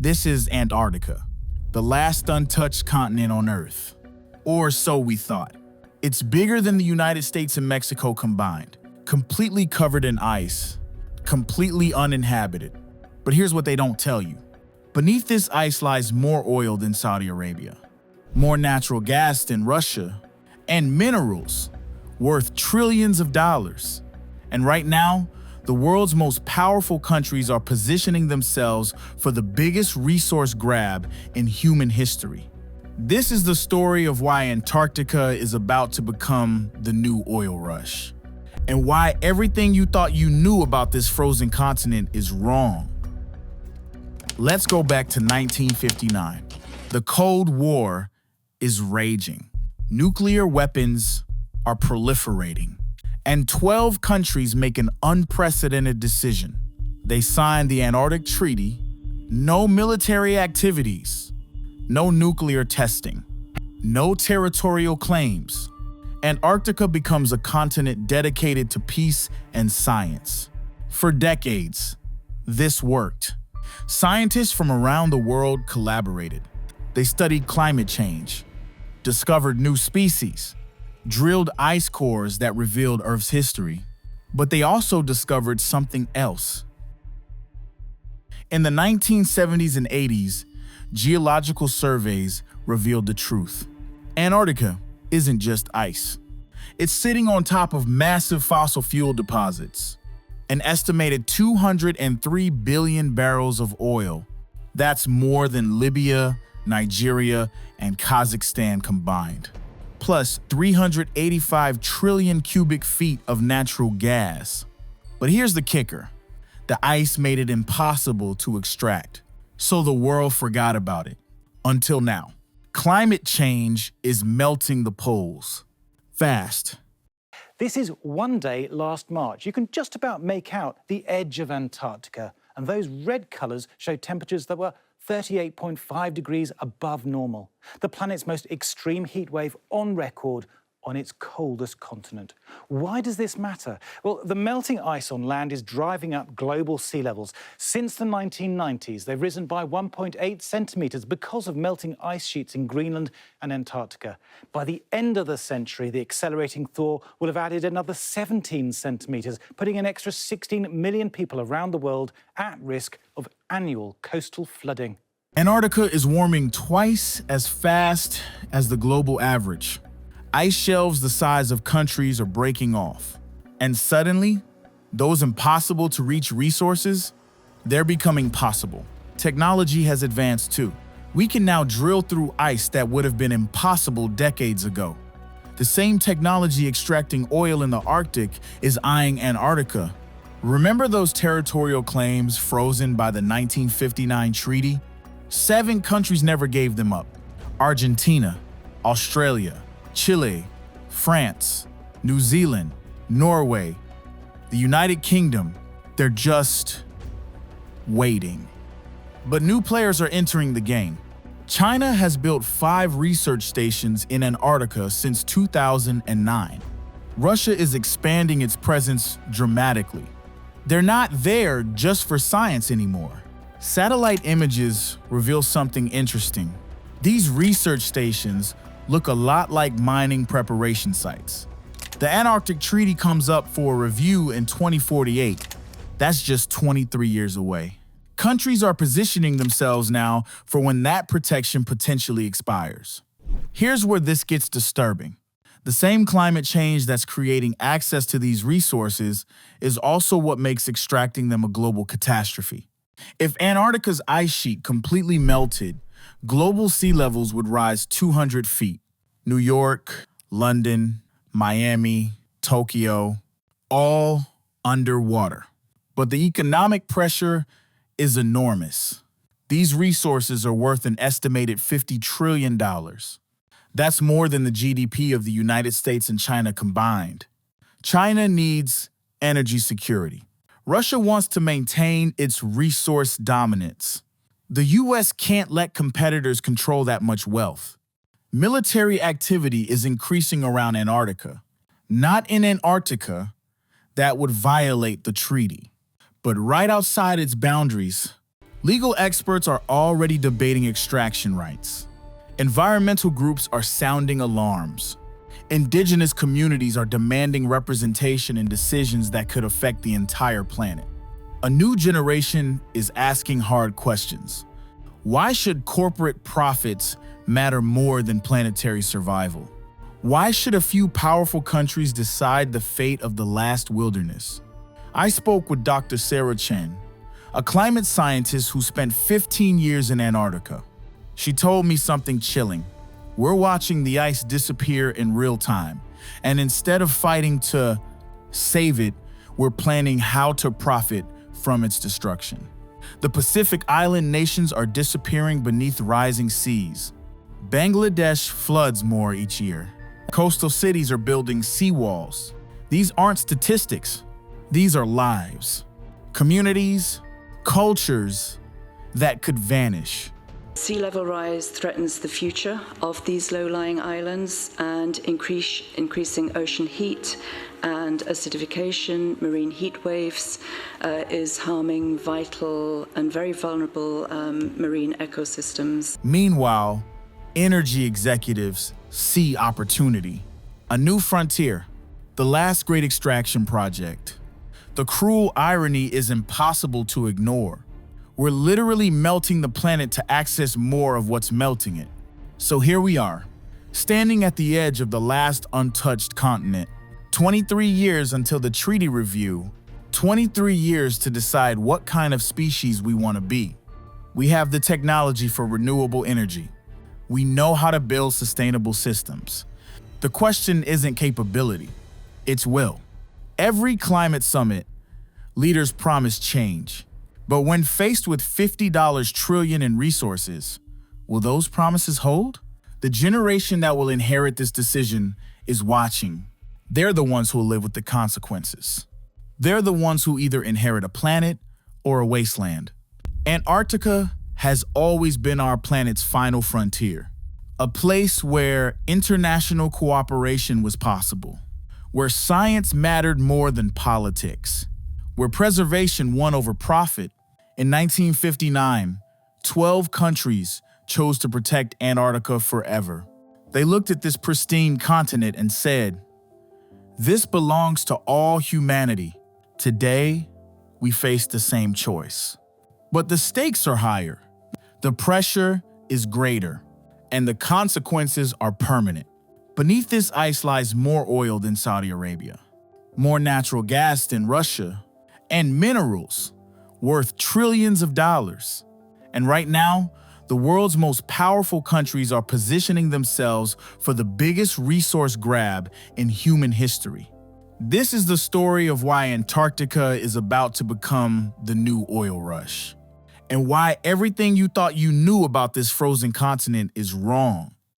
This is Antarctica, the last untouched continent on Earth. Or so we thought. It's bigger than the United States and Mexico combined, completely covered in ice, completely uninhabited. But here's what they don't tell you. Beneath this ice lies more oil than Saudi Arabia, more natural gas than Russia, and minerals worth trillions of dollars. And right now, the world's most powerful countries are positioning themselves for the biggest resource grab in human history. This is the story of why Antarctica is about to become the new oil rush, and why everything you thought you knew about this frozen continent is wrong. Let's go back to 1959. The Cold War is raging. Nuclear weapons are proliferating. And 12 countries make an unprecedented decision. They signed the Antarctic Treaty, no military activities, no nuclear testing, no territorial claims. Antarctica becomes a continent dedicated to peace and science. For decades, this worked. Scientists from around the world collaborated. They studied climate change, discovered new species, drilled ice cores that revealed Earth's history. But they also discovered something else. In the 1970s and 80s, geological surveys revealed the truth. Antarctica isn't just ice. It's sitting on top of massive fossil fuel deposits. An estimated 203 billion barrels of oil. That's more than Libya, Nigeria, and Kazakhstan combined. Plus 385 trillion cubic feet of natural gas. But here's the kicker. The ice made it impossible to extract, so the world forgot about it. Until now. Climate change is melting the poles. Fast. This is one day last March. You can just about make out the edge of Antarctica, and those red colours show temperatures that were 38.5 degrees above normal, the planet's most extreme heat wave on record on its coldest continent. Why does this matter? Well, the melting ice on land is driving up global sea levels. Since the 1990s, they've risen by 1.8 centimetres because of melting ice sheets in Greenland and Antarctica. By the end of the century, the accelerating thaw will have added another 17 centimetres, putting an extra 16 million people around the world at risk of annual coastal flooding. Antarctica is warming twice as fast as the global average. Ice shelves the size of countries are breaking off. And suddenly, those impossible to reach resources, they're becoming possible. Technology has advanced too. We can now drill through ice that would have been impossible decades ago. The same technology extracting oil in the Arctic is eyeing Antarctica. Remember those territorial claims frozen by the 1959 treaty? 7 countries never gave them up. Argentina, Australia, Chile, France, New Zealand, Norway, the United Kingdom, they're just waiting. But new players are entering the game. China has built 5 research stations in Antarctica since 2009. Russia is expanding its presence dramatically. They're not there just for science anymore. Satellite images reveal something interesting. These research stations look a lot like mining preparation sites. The Antarctic Treaty comes up for review in 2048. That's just 23 years away. Countries are positioning themselves now for when that protection potentially expires. Here's where this gets disturbing. The same climate change that's creating access to these resources is also what makes extracting them a global catastrophe. If Antarctica's ice sheet completely melted, global sea levels would rise 200 feet. New York, London, Miami, Tokyo, all underwater. But the economic pressure is enormous. These resources are worth an estimated $50 trillion. That's more than the GDP of the United States and China combined. China needs energy security. Russia wants to maintain its resource dominance. The US can't let competitors control that much wealth. Military activity is increasing around Antarctica. Not in Antarctica, that would violate the treaty. But right outside its boundaries, Legal experts are already debating extraction rights. Environmental groups are sounding alarms. Indigenous communities are demanding representation in decisions that could affect the entire planet. A new generation is asking hard questions. Why should corporate profits matter more than planetary survival? Why should a few powerful countries decide the fate of the last wilderness? I spoke with Dr. Sarah Chen, a climate scientist who spent 15 years in Antarctica. She told me something chilling. We're watching the ice disappear in real time, and instead of fighting to save it, we're planning how to profit from its destruction. The Pacific Island nations are disappearing beneath rising seas. Bangladesh floods more each year. Coastal cities are building seawalls. These aren't statistics. These are lives. Communities, cultures that could vanish. Sea level rise threatens the future of these low-lying islands, and increasing ocean heat and acidification, marine heat waves, is harming vital and very vulnerable marine ecosystems. Meanwhile, energy executives see opportunity. A new frontier, the last great extraction project. The cruel irony is impossible to ignore. We're literally melting the planet to access more of what's melting it. So here we are, standing at the edge of the last untouched continent. 23 years until the treaty review, 23 years to decide what kind of species we want to be. We have the technology for renewable energy. We know how to build sustainable systems. The question isn't capability, it's will. Every climate summit, leaders promise change. But when faced with $50 trillion in resources, will those promises hold? The generation that will inherit this decision is watching. They're the ones who will live with the consequences. They're the ones who either inherit a planet or a wasteland. Antarctica has always been our planet's final frontier, a place where international cooperation was possible, where science mattered more than politics, where preservation won over profit. In 1959, 12 countries chose to protect Antarctica forever. They looked at this pristine continent and said, "This belongs to all humanity." Today, we face the same choice. But the stakes are higher, the pressure is greater, and the consequences are permanent. Beneath this ice lies more oil than Saudi Arabia, more natural gas than Russia, and minerals worth trillions of dollars. And right now, the world's most powerful countries are positioning themselves for the biggest resource grab in human history. This is the story of why Antarctica is about to become the new oil rush, and why everything you thought you knew about this frozen continent is wrong.